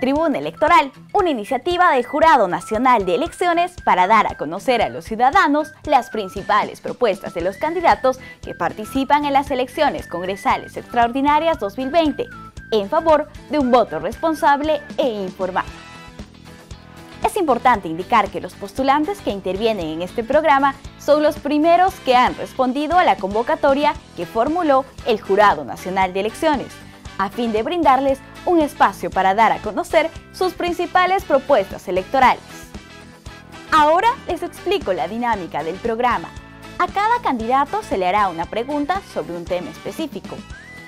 Tribuna Electoral, una iniciativa del Jurado Nacional de Elecciones para dar a conocer a los ciudadanos las principales propuestas de los candidatos que participan en las elecciones congresales extraordinarias 2020, en favor de un voto responsable e informado. Es importante indicar que los postulantes que intervienen en este programa son los primeros que han respondido a la convocatoria que formuló el Jurado Nacional de Elecciones, a fin de brindarles un espacio para dar a conocer sus principales propuestas electorales. Ahora les explico la dinámica del programa. A cada candidato se le hará una pregunta sobre un tema específico.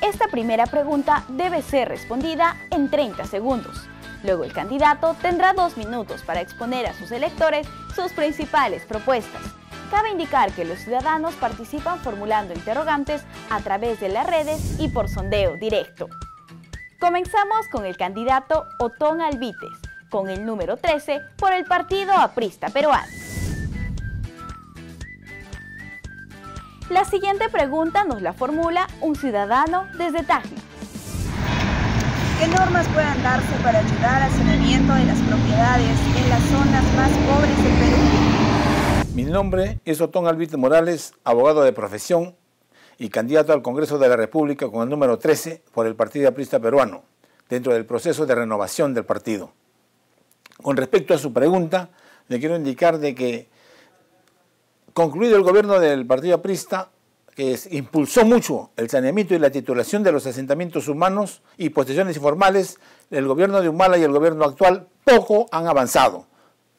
Esta primera pregunta debe ser respondida en 30 segundos. Luego el candidato tendrá 2 minutos para exponer a sus electores sus principales propuestas. Cabe indicar que los ciudadanos participan formulando interrogantes a través de las redes y por sondeo directo. Comenzamos con el candidato Otón Alvites, con el número 13 por el Partido Aprista Peruano. La siguiente pregunta nos la formula un ciudadano desde Tacna. ¿Qué normas puedan darse para ayudar al saneamiento de las propiedades en las zonas más pobres del Perú? Mi nombre es Otón Alvites Morales, abogado de profesión y candidato al Congreso de la República con el número 13 por el Partido Aprista Peruano, dentro del proceso de renovación del partido. Con respecto a su pregunta, le quiero indicar de que, concluido el gobierno del Partido Aprista, que impulsó mucho el saneamiento y la titulación de los asentamientos humanos y posesiones informales, el gobierno de Humala y el gobierno actual poco han avanzado.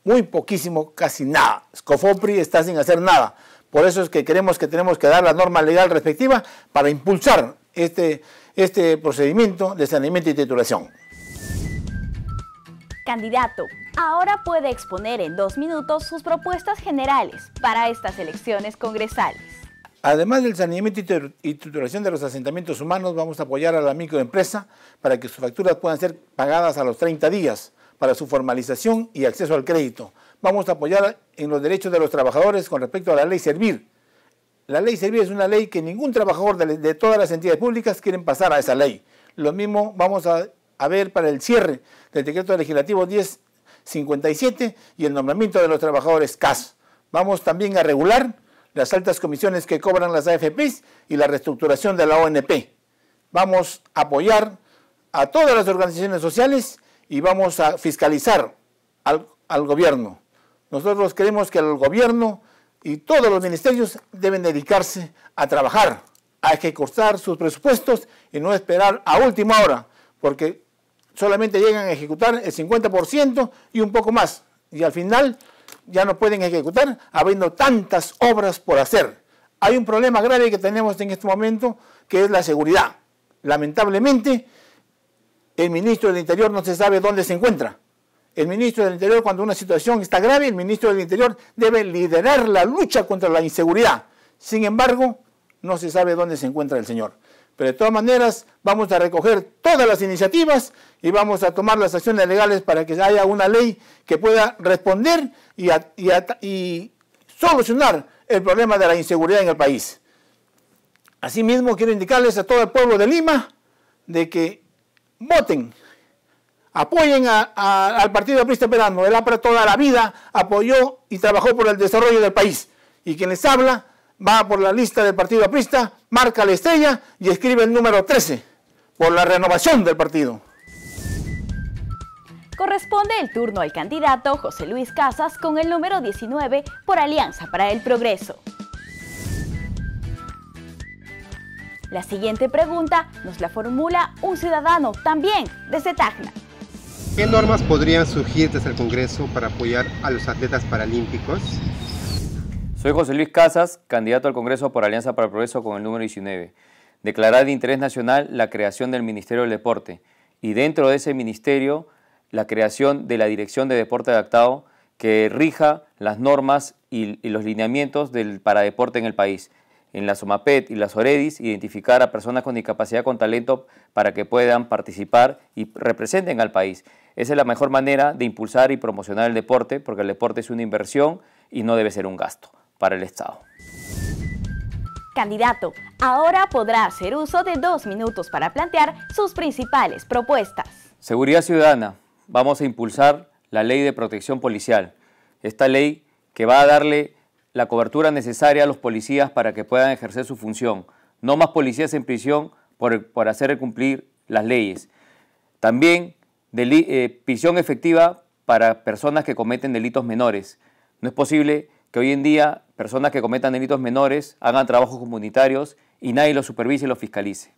Muy poquísimo, casi nada. Scofopri está sin hacer nada. Por eso es que tenemos que dar la norma legal respectiva para impulsar este procedimiento de saneamiento y titulación. Candidato, ahora puede exponer en 2 minutos sus propuestas generales para estas elecciones congresales. Además del saneamiento y titulación de los asentamientos humanos, vamos a apoyar a la microempresa para que sus facturas puedan ser pagadas a los 30 días para su formalización y acceso al crédito. Vamos a apoyar en los derechos de los trabajadores con respecto a la ley Servir. La ley Servir es una ley que ningún trabajador de todas las entidades públicas quieren pasar a esa ley. Lo mismo vamos a ver para el cierre del decreto legislativo 1057 y el nombramiento de los trabajadores CAS. Vamos también a regular las altas comisiones que cobran las AFPs y la reestructuración de la ONP. Vamos a apoyar a todas las organizaciones sociales y vamos a fiscalizar al gobierno. Nosotros creemos que el gobierno y todos los ministerios deben dedicarse a trabajar, a ejecutar sus presupuestos y no esperar a última hora, porque solamente llegan a ejecutar el 50% y un poco más. Y al final ya no pueden ejecutar habiendo tantas obras por hacer. Hay un problema grave que tenemos en este momento, que es la seguridad. Lamentablemente, el ministro del Interior no se sabe dónde se encuentra. El ministro del Interior, cuando una situación está grave, el ministro del Interior debe liderar la lucha contra la inseguridad. Sin embargo, no se sabe dónde se encuentra el señor. Pero de todas maneras, vamos a recoger todas las iniciativas y vamos a tomar las acciones legales para que haya una ley que pueda responder y solucionar el problema de la inseguridad en el país. Asimismo, quiero indicarles a todo el pueblo de Lima de que voten, apoyen al Partido Aprista Peruano. El APRA toda la vida apoyó y trabajó por el desarrollo del país. Y quien les habla va por la lista del Partido Aprista, marca la estrella y escribe el número 13 por la renovación del partido. Corresponde el turno al candidato José Luis Casas con el número 19 por Alianza para el Progreso. La siguiente pregunta nos la formula un ciudadano también desde Tacna. ¿Qué normas podrían surgir desde el Congreso para apoyar a los atletas paralímpicos? Soy José Luis Casas, candidato al Congreso por Alianza para el Progreso con el número 19. Declarar de interés nacional la creación del Ministerio del Deporte y dentro de ese ministerio la creación de la Dirección de Deporte Adaptado que rija las normas y los lineamientos del paradeporte en el país. En la SOMAPET y las OREDIS, identificar a personas con discapacidad con talento para que puedan participar y representen al país. Esa es la mejor manera de impulsar y promocionar el deporte, porque el deporte es una inversión y no debe ser un gasto para el Estado. Candidato, ahora podrá hacer uso de 2 minutos para plantear sus principales propuestas. Seguridad ciudadana, vamos a impulsar la ley de protección policial. Esta ley que va a darle la cobertura necesaria a los policías para que puedan ejercer su función. No más policías en prisión por hacer cumplir las leyes. También prisión efectiva para personas que cometen delitos menores. No es posible que hoy en día personas que cometan delitos menores hagan trabajos comunitarios y nadie los supervise y los fiscalice.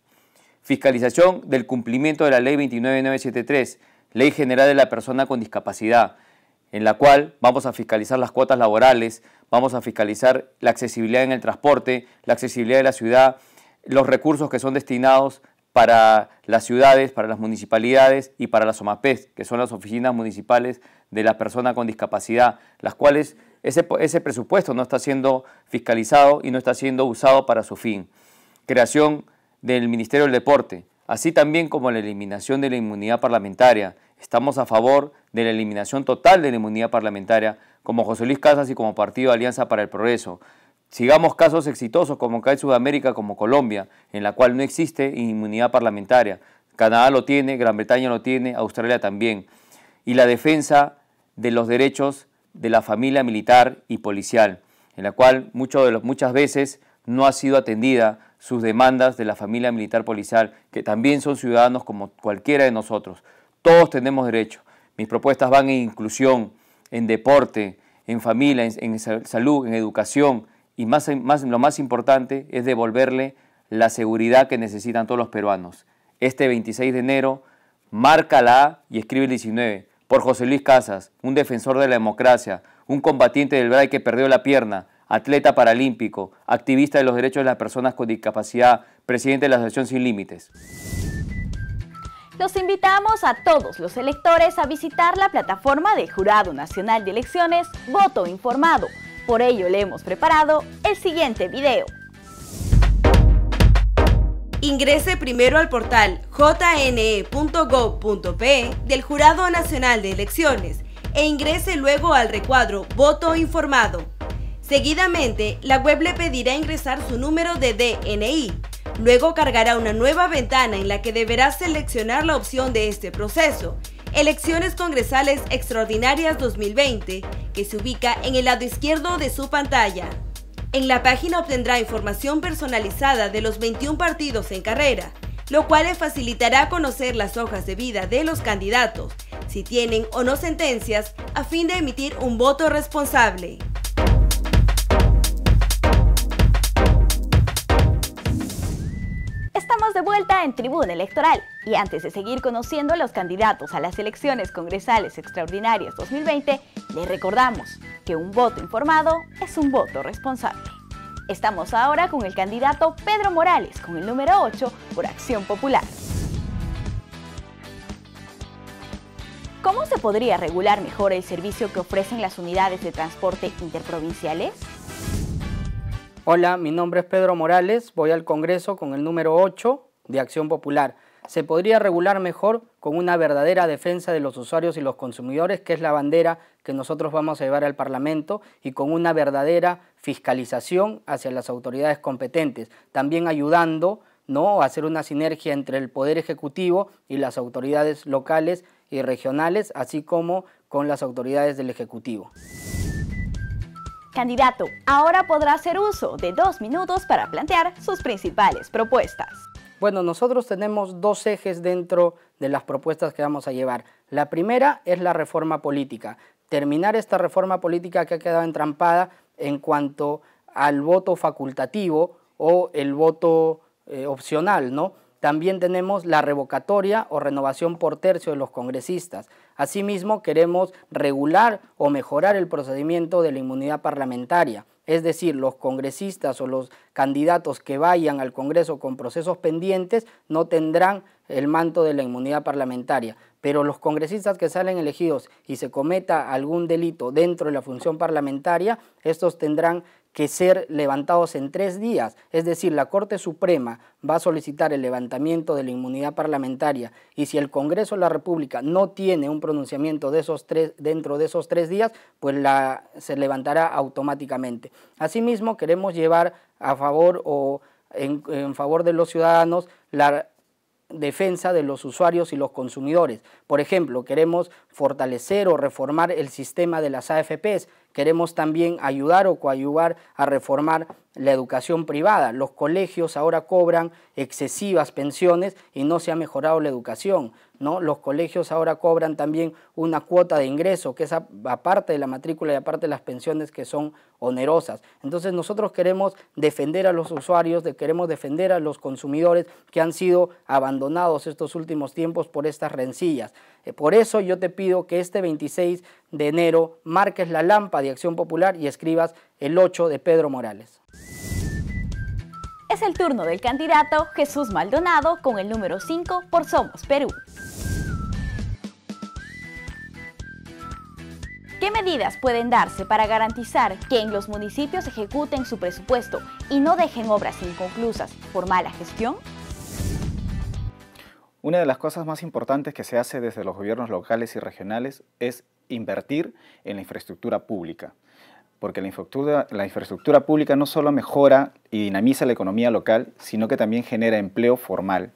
Fiscalización del cumplimiento de la Ley 29973, Ley General de la Persona con Discapacidad, en la cual vamos a fiscalizar las cuotas laborales, vamos a fiscalizar la accesibilidad en el transporte, la accesibilidad de la ciudad, los recursos que son destinados para las ciudades, para las municipalidades y para las OMAPES, que son las oficinas municipales de la persona con discapacidad, las cuales ese presupuesto no está siendo fiscalizado y no está siendo usado para su fin. Creación del Ministerio del Deporte, así también como la eliminación de la inmunidad parlamentaria. Estamos a favor de la eliminación total de la inmunidad parlamentaria, como José Luis Casas y como Partido Alianza para el Progreso. Sigamos casos exitosos como acá en Sudamérica, como Colombia, en la cual no existe inmunidad parlamentaria. Canadá lo tiene, Gran Bretaña lo tiene, Australia también. Y la defensa de los derechos de la familia militar y policial, en la cual muchas veces no ha sido atendida sus demandas de la familia militar policial, que también son ciudadanos como cualquiera de nosotros. Todos tenemos derecho. Mis propuestas van en inclusión, en deporte, en familia, en salud, en educación, y lo más importante es devolverle la seguridad que necesitan todos los peruanos. Este 26 de enero, marca la A y escribe el 19, por José Luis Casas, un defensor de la democracia, un combatiente del BRAI que perdió la pierna, atleta paralímpico, activista de los derechos de las personas con discapacidad, presidente de la Asociación Sin Límites. Los invitamos a todos los electores a visitar la plataforma del Jurado Nacional de Elecciones Voto Informado. Por ello le hemos preparado el siguiente video. Ingrese primero al portal jne.gov.pe del Jurado Nacional de Elecciones e ingrese luego al recuadro Voto Informado. Seguidamente, la web le pedirá ingresar su número de DNI. Luego cargará una nueva ventana en la que deberá seleccionar la opción de este proceso, Elecciones Congresales Extraordinarias 2020, que se ubica en el lado izquierdo de su pantalla. En la página obtendrá información personalizada de los 21 partidos en carrera, lo cual le facilitará conocer las hojas de vida de los candidatos, si tienen o no sentencias, a fin de emitir un voto responsable. Estamos de vuelta en Tribuna Electoral y antes de seguir conociendo a los candidatos a las elecciones congresales extraordinarias 2020, les recordamos que un voto informado es un voto responsable. Estamos ahora con el candidato Pedro Morales con el número 8 por Acción Popular. ¿Cómo se podría regular mejor el servicio que ofrecen las unidades de transporte interprovinciales? Hola, mi nombre es Pedro Morales, voy al Congreso con el número 8 de Acción Popular. Se podría regular mejor con una verdadera defensa de los usuarios y los consumidores, que es la bandera que nosotros vamos a llevar al Parlamento, y con una verdadera fiscalización hacia las autoridades competentes, también ayudando, ¿no?, a hacer una sinergia entre el Poder Ejecutivo y las autoridades locales y regionales, así como con las autoridades del Ejecutivo. Candidato, ahora podrá hacer uso de 2 minutos para plantear sus principales propuestas. Bueno, nosotros tenemos 2 ejes dentro de las propuestas que vamos a llevar. La primera es la reforma política. Terminar esta reforma política que ha quedado entrampada en cuanto al voto facultativo o el voto opcional, ¿no? También tenemos la revocatoria o renovación por tercio de los congresistas. Asimismo, queremos regular o mejorar el procedimiento de la inmunidad parlamentaria. Es decir, los congresistas o los candidatos que vayan al Congreso con procesos pendientes no tendrán el manto de la inmunidad parlamentaria. Pero los congresistas que salen elegidos y se cometa algún delito dentro de la función parlamentaria, estos tendrán que ser levantados en 3 días, es decir, la Corte Suprema va a solicitar el levantamiento de la inmunidad parlamentaria y si el Congreso de la República no tiene un pronunciamiento dentro de esos 3 días, pues se levantará automáticamente. Asimismo, queremos llevar a favor o en favor de los ciudadanos la defensa de los usuarios y los consumidores. Por ejemplo, queremos fortalecer o reformar el sistema de las AFPs, queremos también ayudar o coadyuvar a reformar la educación privada. Los colegios ahora cobran excesivas pensiones y no se ha mejorado la educación, ¿no? Los colegios ahora cobran también una cuota de ingreso, que es aparte de la matrícula y aparte de las pensiones que son onerosas. Entonces nosotros queremos defender a los usuarios, queremos defender a los consumidores que han sido abandonados estos últimos tiempos por estas rencillas. Por eso yo te pido que este 26 de enero marques la lámpara de Acción Popular y escribas el 8 de Pedro Morales. Es el turno del candidato Jesús Maldonado con el número 5 por Somos Perú. ¿Qué medidas pueden darse para garantizar que en los municipios ejecuten su presupuesto y no dejen obras inconclusas por mala gestión? Una de las cosas más importantes que se hace desde los gobiernos locales y regionales es invertir en la infraestructura pública, porque la infraestructura pública no solo mejora y dinamiza la economía local, sino que también genera empleo formal.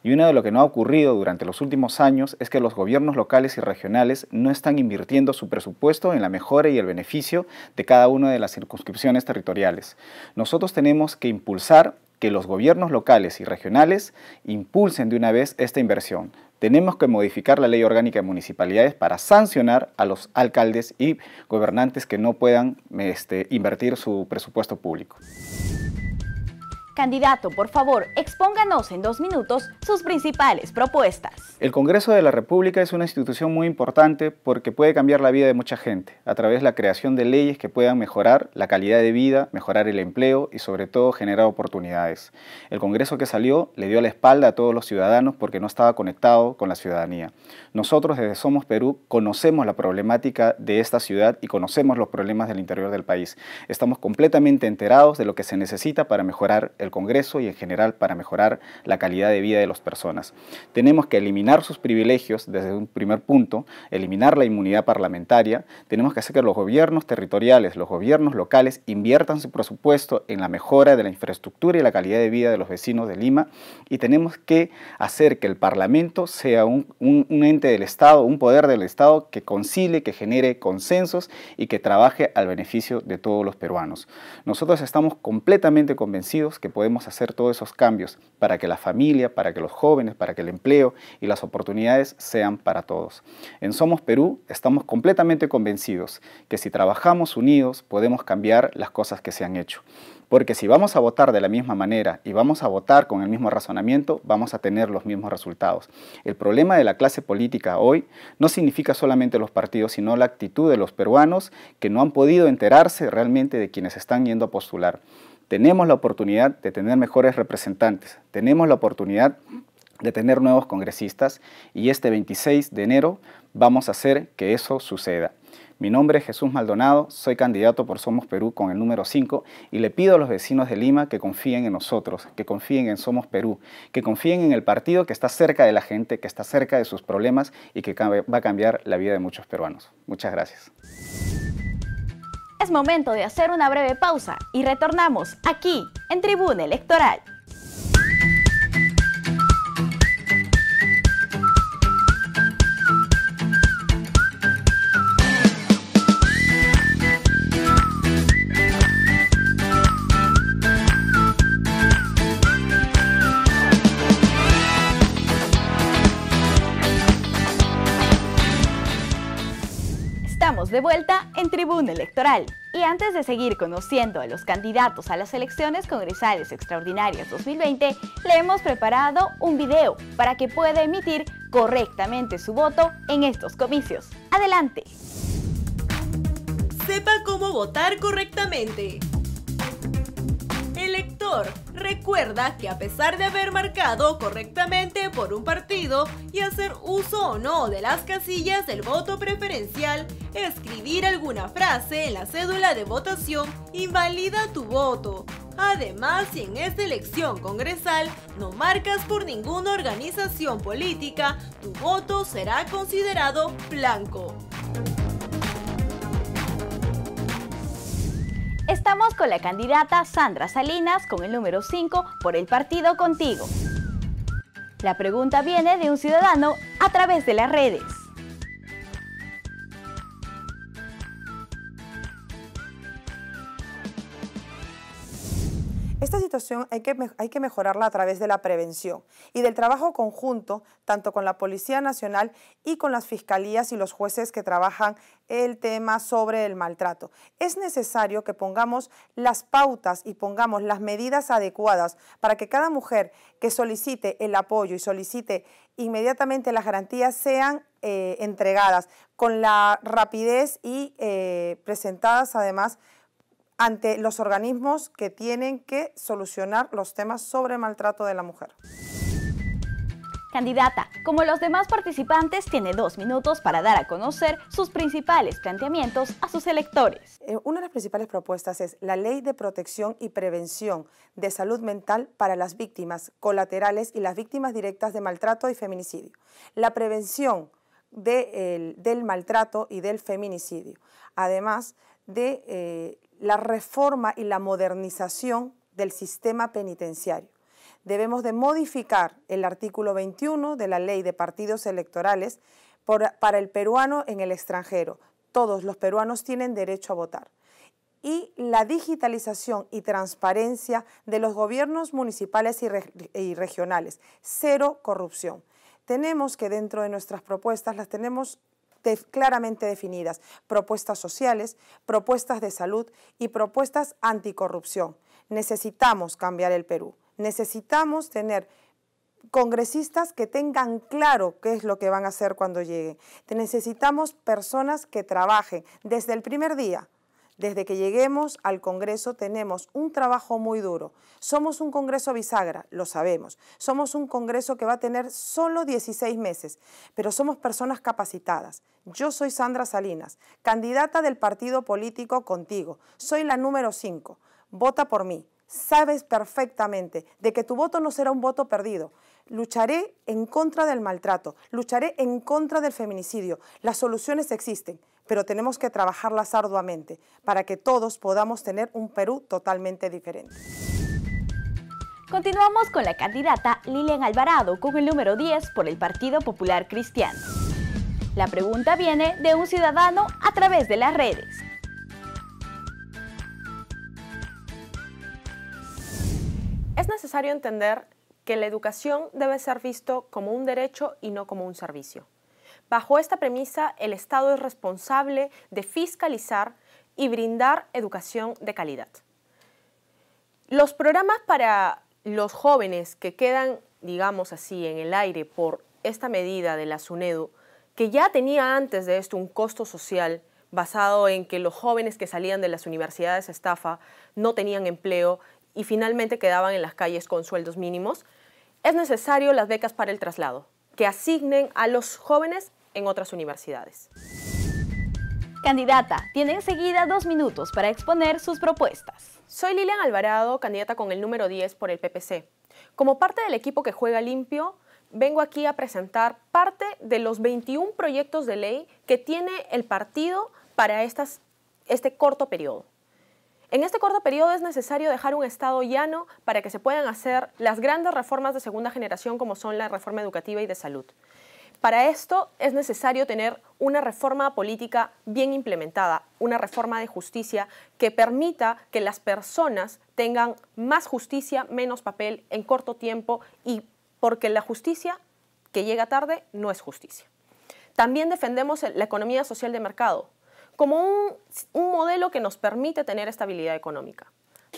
Y uno de lo que no ha ocurrido durante los últimos años es que los gobiernos locales y regionales no están invirtiendo su presupuesto en la mejora y el beneficio de cada una de las circunscripciones territoriales. Nosotros tenemos que impulsar que los gobiernos locales y regionales impulsen de una vez esta inversión. Tenemos que modificar la Ley Orgánica de Municipalidades para sancionar a los alcaldes y gobernantes que no puedan invertir su presupuesto público. Candidato, por favor, expónganos en 2 minutos sus principales propuestas. El Congreso de la República es una institución muy importante porque puede cambiar la vida de mucha gente a través de la creación de leyes que puedan mejorar la calidad de vida, mejorar el empleo y sobre todo generar oportunidades. El Congreso que salió le dio la espalda a todos los ciudadanos porque no estaba conectado con la ciudadanía. Nosotros desde Somos Perú conocemos la problemática de esta ciudad y conocemos los problemas del interior del país. Estamos completamente enterados de lo que se necesita para mejorar el Congreso y en general para mejorar la calidad de vida de las personas. Tenemos que eliminar sus privilegios desde un primer punto, eliminar la inmunidad parlamentaria, tenemos que hacer que los gobiernos territoriales, los gobiernos locales inviertan su presupuesto en la mejora de la infraestructura y la calidad de vida de los vecinos de Lima y tenemos que hacer que el Parlamento sea un ente del Estado, un poder del Estado que concilie, que genere consensos y que trabaje al beneficio de todos los peruanos. Nosotros estamos completamente convencidos que podemos hacer todos esos cambios para que la familia, para que los jóvenes, para que el empleo y las oportunidades sean para todos. En Somos Perú estamos completamente convencidos que si trabajamos unidos podemos cambiar las cosas que se han hecho. Porque si vamos a votar de la misma manera y vamos a votar con el mismo razonamiento, vamos a tener los mismos resultados. El problema de la clase política hoy no significa solamente los partidos, sino la actitud de los peruanos que no han podido enterarse realmente de quienes están yendo a postular. Tenemos la oportunidad de tener mejores representantes, tenemos la oportunidad de tener nuevos congresistas y este 26 de enero vamos a hacer que eso suceda. Mi nombre es Jesús Maldonado, soy candidato por Somos Perú con el número 5 y le pido a los vecinos de Lima que confíen en nosotros, que confíen en Somos Perú, que confíen en el partido que está cerca de la gente, que está cerca de sus problemas y que va a cambiar la vida de muchos peruanos. Muchas gracias. Es momento de hacer una breve pausa y retornamos aquí en Tribuna Electoral. Estamos de vuelta en Tribuna Electoral y antes de seguir conociendo a los candidatos a las elecciones congresales extraordinarias 2020, le hemos preparado un video para que pueda emitir correctamente su voto en estos comicios. ¡Adelante! Sepa cómo votar correctamente. Elector, recuerda que a pesar de haber marcado correctamente por un partido y hacer uso o no de las casillas del voto preferencial, escribir alguna frase en la cédula de votación invalida tu voto. Además, si en esta elección congresal no marcas por ninguna organización política, tu voto será considerado blanco. Estamos con la candidata Sandra Salinas con el número 5 por el partido Contigo. La pregunta viene de un ciudadano a través de las redes. Esta situación hay que mejorarla a través de la prevención y del trabajo conjunto, tanto con la Policía Nacional y con las fiscalías y los jueces que trabajan el tema sobre el maltrato. Es necesario que pongamos las pautas y pongamos las medidas adecuadas para que cada mujer que solicite el apoyo y solicite inmediatamente las garantías sean entregadas con la rapidez y presentadas además ante los organismos que tienen que solucionar los temas sobre maltrato de la mujer. Candidata, como los demás participantes, tiene 2 minutos para dar a conocer sus principales planteamientos a sus electores. Una de las principales propuestas es la Ley de Protección y Prevención de Salud Mental para las víctimas colaterales y las víctimas directas de maltrato y feminicidio. La prevención del maltrato y del feminicidio, además de la reforma y la modernización del sistema penitenciario. Debemos de modificar el artículo 21 de la Ley de Partidos Electorales para el peruano en el extranjero. Todos los peruanos tienen derecho a votar. Y la digitalización y transparencia de los gobiernos municipales y regionales. Cero corrupción. Tenemos que dentro de nuestras propuestas las tenemos claramente definidas, propuestas sociales, propuestas de salud y propuestas anticorrupción. Necesitamos cambiar el Perú, necesitamos tener congresistas que tengan claro qué es lo que van a hacer cuando lleguen. Necesitamos personas que trabajen desde el primer día. Desde que lleguemos al Congreso tenemos un trabajo muy duro. Somos un Congreso bisagra, lo sabemos. Somos un Congreso que va a tener solo 16 meses, pero somos personas capacitadas. Yo soy Sandra Salinas, candidata del partido político Contigo. Soy la número 5. Vota por mí. Sabes perfectamente de que tu voto no será un voto perdido. Lucharé en contra del maltrato, lucharé en contra del feminicidio. Las soluciones existen, pero tenemos que trabajarlas arduamente para que todos podamos tener un Perú totalmente diferente. Continuamos con la candidata Lilian Alvarado con el número 10 por el Partido Popular Cristiano. La pregunta viene de un ciudadano a través de las redes. Es necesario entender que la educación debe ser visto como un derecho y no como un servicio. Bajo esta premisa, el Estado es responsable de fiscalizar y brindar educación de calidad. Los programas para los jóvenes que quedan, digamos así, en el aire por esta medida de la SUNEDU, que ya tenía antes de esto un costo social basado en que los jóvenes que salían de las universidades estafa no tenían empleo y finalmente quedaban en las calles con sueldos mínimos, es necesario las becas para el traslado, que asignen a los jóvenes en otras universidades. Candidata, tiene enseguida 2 minutos para exponer sus propuestas. Soy Lilian Alvarado, candidata con el número 10 por el PPC. Como parte del equipo que juega limpio, vengo aquí a presentar parte de los 21 proyectos de ley que tiene el partido para este corto periodo. En este corto periodo es necesario dejar un Estado llano para que se puedan hacer las grandes reformas de segunda generación como son la reforma educativa y de salud. Para esto es necesario tener una reforma política bien implementada, una reforma de justicia que permita que las personas tengan más justicia, menos papel en corto tiempo y porque la justicia que llega tarde no es justicia. También defendemos la economía social de mercado como un modelo que nos permite tener estabilidad económica.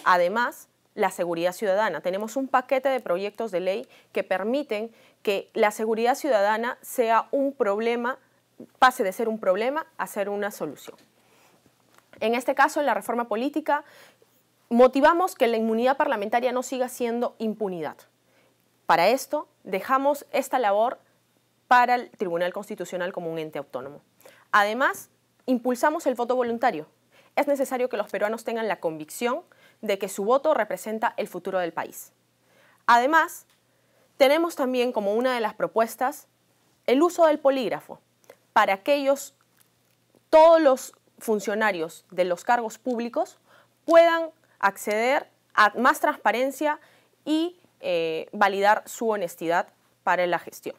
Además, la seguridad ciudadana. Tenemos un paquete de proyectos de ley que permiten que la seguridad ciudadana sea un problema, pase de ser un problema a ser una solución. En este caso, en la reforma política, motivamos que la inmunidad parlamentaria no siga siendo impunidad. Para esto, dejamos esta labor para el Tribunal Constitucional como un ente autónomo. Además, impulsamos el voto voluntario. Es necesario que los peruanos tengan la convicción de que su voto representa el futuro del país. Además, tenemos también como una de las propuestas el uso del polígrafo para todos los funcionarios de los cargos públicos puedan acceder a más transparencia y validar su honestidad para la gestión.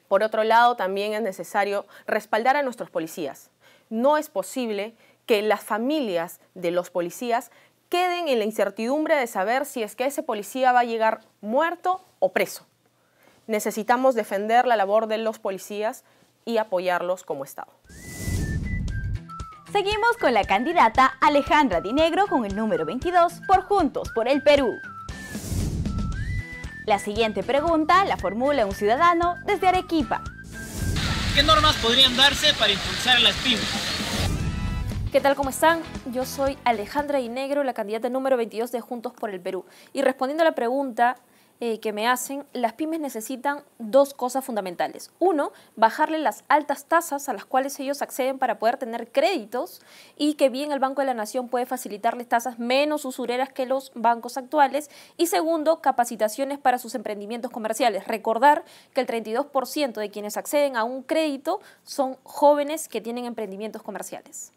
Por otro lado, también es necesario respaldar a nuestros policías. No es posible que las familias de los policías queden en la incertidumbre de saber si es que ese policía va a llegar muerto o preso. Necesitamos defender la labor de los policías y apoyarlos como Estado. Seguimos con la candidata Alejandra Dinegro con el número 22 por Juntos por el Perú. La siguiente pregunta la formula un ciudadano desde Arequipa. ¿Qué normas podrían darse para impulsar a las pymes? ¿Qué tal? ¿Cómo están? Yo soy Alejandra Dinegro, la candidata número 22 de Juntos por el Perú. Y respondiendo a la pregunta que me hacen, las pymes necesitan dos cosas fundamentales. Uno, bajarle las altas tasas a las cuales ellos acceden para poder tener créditos y que bien el Banco de la Nación puede facilitarles tasas menos usureras que los bancos actuales. Y segundo, capacitaciones para sus emprendimientos comerciales. Recordar que el 32% de quienes acceden a un crédito son jóvenes que tienen emprendimientos comerciales.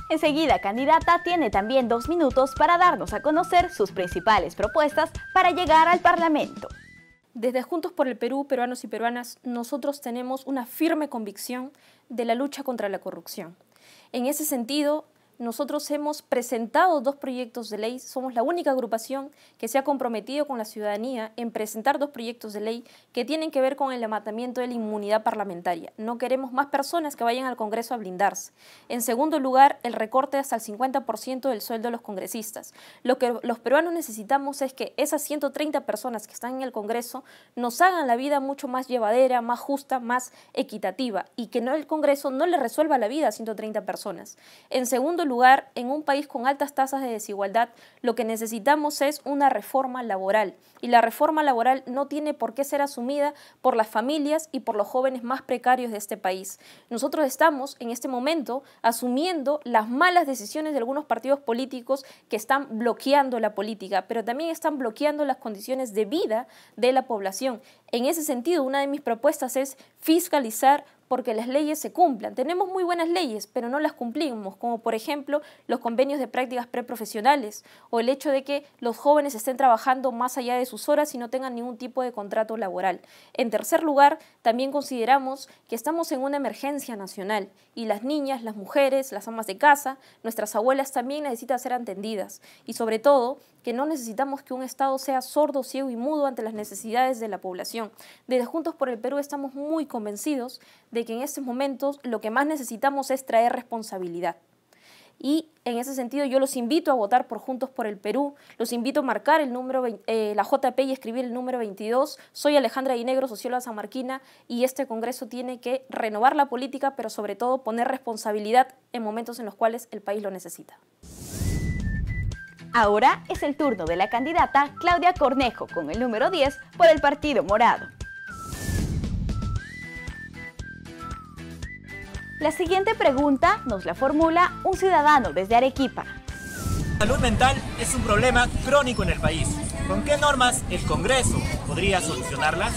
Enseguida, candidata tiene también 2 minutos para darnos a conocer sus principales propuestas para llegar al Parlamento. Desde Juntos por el Perú, peruanos y peruanas, nosotros tenemos una firme convicción de la lucha contra la corrupción. En ese sentido, nosotros hemos presentado 2 proyectos de ley, somos la única agrupación que se ha comprometido con la ciudadanía en presentar 2 proyectos de ley que tienen que ver con el levantamiento de la inmunidad parlamentaria. No queremos más personas que vayan al Congreso a blindarse. En segundo lugar, el recorte hasta el 50% del sueldo de los congresistas. Lo que los peruanos necesitamos es que esas 130 personas que están en el Congreso nos hagan la vida mucho más llevadera, más justa, más equitativa y que el Congreso no le resuelva la vida a 130 personas. En segundo lugar, en un país con altas tasas de desigualdad, lo que necesitamos es una reforma laboral. Y la reforma laboral no tiene por qué ser asumida por las familias y por los jóvenes más precarios de este país. Nosotros estamos en este momento asumiendo las malas decisiones de algunos partidos políticos que están bloqueando la política, pero también están bloqueando las condiciones de vida de la población. En ese sentido, una de mis propuestas es fiscalizar porque las leyes se cumplan. Tenemos muy buenas leyes, pero no las cumplimos, como por ejemplo los convenios de prácticas preprofesionales o el hecho de que los jóvenes estén trabajando más allá de sus horas y no tengan ningún tipo de contrato laboral. En tercer lugar, también consideramos que estamos en una emergencia nacional y las niñas, las mujeres, las amas de casa, nuestras abuelas también necesitan ser atendidas y sobre todo que no necesitamos que un Estado sea sordo, ciego y mudo ante las necesidades de la población. Desde Juntos por el Perú estamos muy convencidos de que en estos momentos lo que más necesitamos es traer responsabilidad. Y en ese sentido yo los invito a votar por Juntos por el Perú, los invito a marcar el número, la JP y escribir el número 22. Soy Alejandra Dinegro, socióloga sanmarquina, y este Congreso tiene que renovar la política, pero sobre todo poner responsabilidad en momentos en los cuales el país lo necesita. Ahora es el turno de la candidata Claudia Cornejo con el número 10 por el Partido Morado. La siguiente pregunta nos la formula un ciudadano desde Arequipa. La salud mental es un problema crónico en el país. ¿Con qué normas el Congreso podría solucionarlas?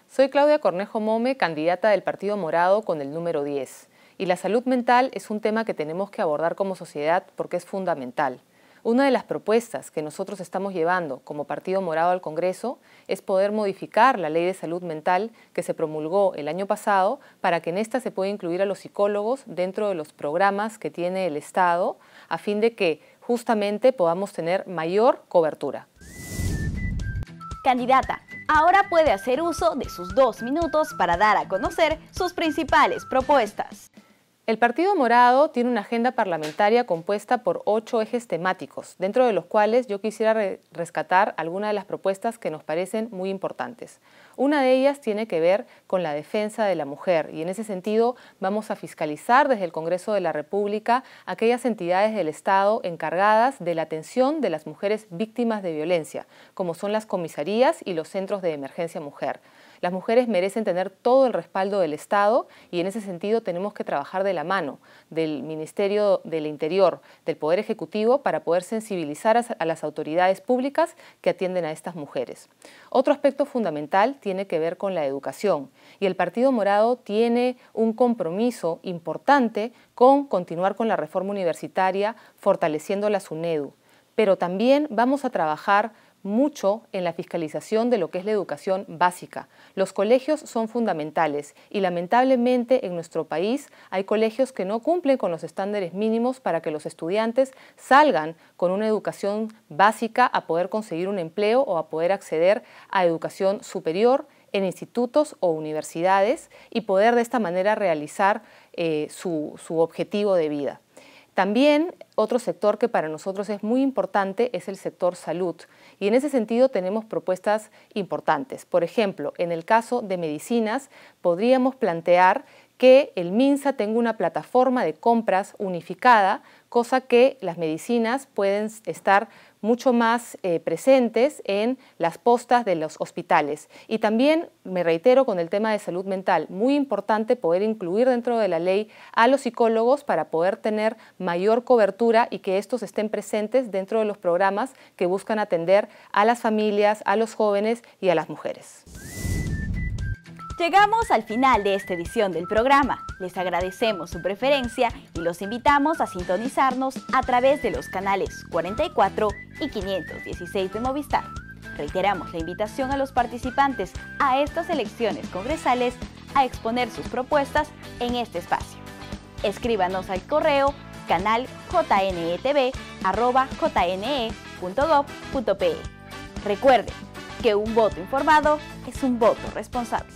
Soy Claudia Cornejo Mome, candidata del Partido Morado con el número 10. Y la salud mental es un tema que tenemos que abordar como sociedad porque es fundamental. Una de las propuestas que nosotros estamos llevando como Partido Morado al Congreso es poder modificar la Ley de Salud Mental que se promulgó el año pasado para que en esta se pueda incluir a los psicólogos dentro de los programas que tiene el Estado a fin de que justamente podamos tener mayor cobertura. Candidata, ahora puede hacer uso de sus 2 minutos para dar a conocer sus principales propuestas. El Partido Morado tiene una agenda parlamentaria compuesta por 8 ejes temáticos, dentro de los cuales yo quisiera rescatar algunas de las propuestas que nos parecen muy importantes. Una de ellas tiene que ver con la defensa de la mujer y en ese sentido vamos a fiscalizar desde el Congreso de la República aquellas entidades del Estado encargadas de la atención de las mujeres víctimas de violencia, como son las comisarías y los centros de emergencia mujer. Las mujeres merecen tener todo el respaldo del Estado y en ese sentido tenemos que trabajar de la mano del Ministerio del Interior, del Poder Ejecutivo, para poder sensibilizar a las autoridades públicas que atienden a estas mujeres. Otro aspecto fundamental tiene que ver con la educación y el Partido Morado tiene un compromiso importante con continuar con la reforma universitaria, fortaleciendo la SUNEDU, pero también vamos a trabajar mucho en la fiscalización de lo que es la educación básica. Los colegios son fundamentales y lamentablemente en nuestro país hay colegios que no cumplen con los estándares mínimos para que los estudiantes salgan con una educación básica a poder conseguir un empleo o a poder acceder a educación superior en institutos o universidades y poder de esta manera realizar su objetivo de vida. También otro sector que para nosotros es muy importante es el sector salud y en ese sentido tenemos propuestas importantes. Por ejemplo, en el caso de medicinas podríamos plantear que el MINSA tenga una plataforma de compras unificada, cosa que las medicinas pueden estar mucho más presentes en las postas de los hospitales. Y también, me reitero, con el tema de salud mental, muy importante poder incluir dentro de la ley a los psicólogos para poder tener mayor cobertura y que estos estén presentes dentro de los programas que buscan atender a las familias, a los jóvenes y a las mujeres. Llegamos al final de esta edición del programa. Les agradecemos su preferencia y los invitamos a sintonizarnos a través de los canales 44 y 516 de Movistar. Reiteramos la invitación a los participantes a estas elecciones congresales a exponer sus propuestas en este espacio. Escríbanos al correo canaljnetv@jne.gov.pe. Recuerden que un voto informado es un voto responsable.